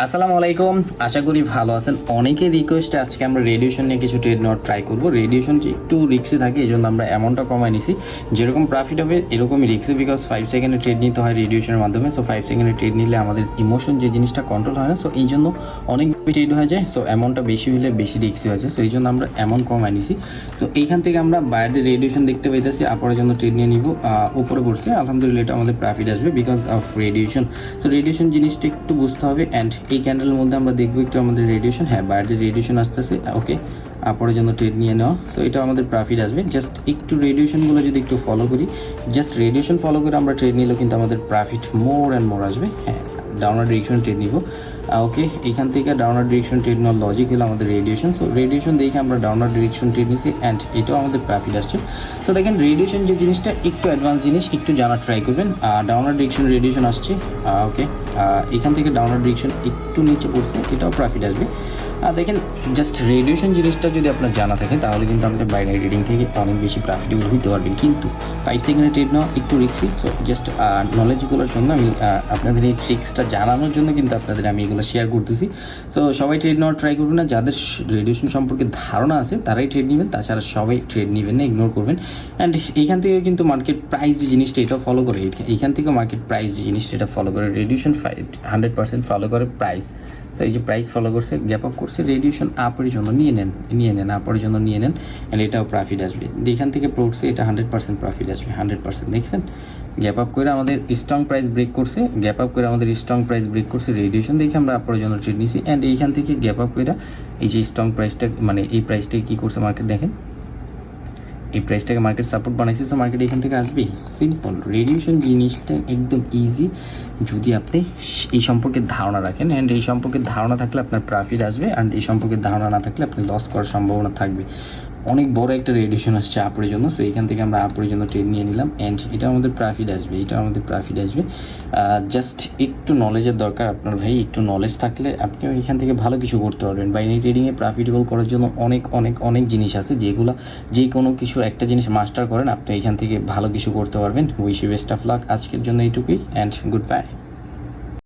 আসসালামু আলাইকুম, আশা করি ভালো আছেন। অনেকের রিকোয়েস্টে আজকে আমরা রেডিয়েশন নিয়ে কিছু ট্রেড নেওয়ার ট্রাই করবো। রেডিয়েশন একটু রিক্সে থাকে, এই জন্য আমরা অ্যামাউন্টটা কমাই নিছি। যেরকম প্রফিট হবে এরকমই রিক্সে, বিকজ 5 সেকেন্ডে ট্রেড নিতে হয় রেডিয়েশনের মাধ্যমে। সো 5 সেকেন্ডে ট্রেড নিলে আমাদের ইমোশন যে জিনিসটা কন্ট্রোল হয় না, সো এই জন্য অনেক ট্রেড হয়ে যায়। সো অ্যামাউন্টটা বেশি হলে বেশি রিক্সি হয়ে যায়, সো এই জন্য আমরা অ্যামাউন্ট কমাই নিছি। সো এইখান থেকে আমরা বাইরের রেডিয়েশন দেখতে পাইতেছি, আপরের জন্য ট্রেড নিয়ে নিব। উপরে পড়ছে, আলহামদুলিল্লাহ এটা আমাদের প্রফিট আসবে because of radiation. So radiation জিনিসটা একটু বুঝতে হবে। অ্যান্ড এই ক্যান্ডেলের মধ্যে আমরা দেখবো একটু আমাদের রেডিয়েশন, হ্যাঁ বাইরের রেডিয়েশন আসতেছে, ওকে আপরের জন্য ট্রেড নিয়ে নেওয়া। সো এটা আমাদের প্রফিট আসবে। জাস্ট একটু রেডিয়েশনগুলো যদি একটু ফলো করি, জাস্ট রেডিয়েশন ফলো করে আমরা ট্রেড নিলেও কিন্তু আমাদের প্রফিট মোর অ্যান্ড মোর আসবে। হ্যাঁ ডাউনার ডিরেকশন ট্রেড নিব, ওকে এখান থেকে ডাউনার ডিরেকশন ট্রেড নেওয়ার লজিক হলো আমাদের রেডিয়েশন। সো রেডিয়েশন দেখে আমরা ডাউনার ডিরেকশন ট্রেড নিচ্ছি অ্যান্ড এটাও আমাদের প্রফিট আসছে। সো দেখেন রেডিয়েশন যে জিনিসটা একটু অ্যাডভান্স জিনিস, একটু জানার ট্রাই করবেন। ডাউনার ডিরেকশন রেডিয়েশন আসছে, ওকে এখান থেকে ডাউনার ডিরেকশন একটু নিচে পড়ছে, এটাও প্রফিট আসবে। দেখেন জাস্ট রেডিয়েশন জিনিসটা যদি আপনার জানা থাকে তাহলে কিন্তু আমাদের বাইনারি ট্রেডিং থেকে অনেক বেশি প্রফিটেবল হইতে পারবেন। কিন্তু 5 সেকেন্ডে ট্রেড নেওয়া একটু রিস্কি। সো জাস্ট নলেজগুলোর জন্য আমি আপনাদের এই ট্রিক্সটা জানানোর জন্য কিন্তু আপনাদের আমি এগুলো শেয়ার করতেছি। সো সবাই ট্রেড নেওয়ার ট্রাই করবেন না, যাদের রেডিয়েশন সম্পর্কে ধারণা আছে তারাই ট্রেড নেবেন, তাছাড়া সবাই ট্রেড নেবেন না, ইগনোর করবেন। অ্যান্ড এইখান থেকে কিন্তু মার্কেট প্রাইস যে জিনিসটা এটাও ফলো করে, এইখান থেকেও মার্কেট প্রাইস যে জিনিসটা এটা ফলো করে। রেডিয়েশন 100% ফলো করে প্রাইস। সো এই যে প্রাইস ফলো করছে, গ্যাপ আপ করছে, রেডিয়েশন আপের জন্য নিয়ে নেন আপের জন্য নিয়ে নেন, অ্যান্ড এটাও প্রফিট আসবে। এখান থেকে পড়ছে, এটা 100% প্রফিট আসবে, 100% দেখছেন। গ্যাপ আপ করে আমাদের স্ট্রং প্রাইস ব্রেক করছে, গ্যাপ আপ করে আমাদের স্ট্রং প্রাইস ব্রেক করছে, রেডিয়েশন দেখে আমরা আপের জন্য ট্রেড নিছি। অ্যান্ড এইখান থেকে গ্যাপ আপ করে এই যে স্ট্রং প্রাইসটা, মানে এই প্রাইসটাকে কী করছে মার্কেট, দেখেন এই প্রাইসটাকে মার্কেট সাপোর্ট বানাইছে। সো মার্কেট এখান থেকে আসবে। সিম্পল রেডিয়েশন জিনিসটা একদম ইজি যদি আপনি এই সম্পর্কে ধারণা রাখেন। অ্যান্ড এই সম্পর্কে ধারণা থাকলে আপনার প্রফিট আসবে, অ্যান্ড এই সম্পর্কে ধারণা না থাকলে আপনি লস করার সম্ভাবনা থাকবে। অনেক বড় একটা রেডিয়েশন আসছে আপরের জন্য, সো এখান থেকে আমরা আপরের জন্য ট্রেড নিয়ে নিলাম। অ্যান্ড এটা আমাদের প্রফিট আসবে, এটা আমাদের প্রফিট আসবে। জাস্ট একটু নলেজের দরকার আপনার ভাই, একটু নলেজ থাকলে আপনিও এখান থেকে ভালো কিছু করতে পারবেন। বাইনারি ট্রেডিংয়ে প্রফিটেবল করার জন্য অনেক অনেক অনেক জিনিস আছে, যেগুলো যে কোনো কিছু একটা জিনিস মাস্টার করেন আপনি এখান থেকে ভালো কিছু করতে পারবেন। Wish you best of luck. আজকের জন্য এইটুকুই, অ্যান্ড গুড বাই।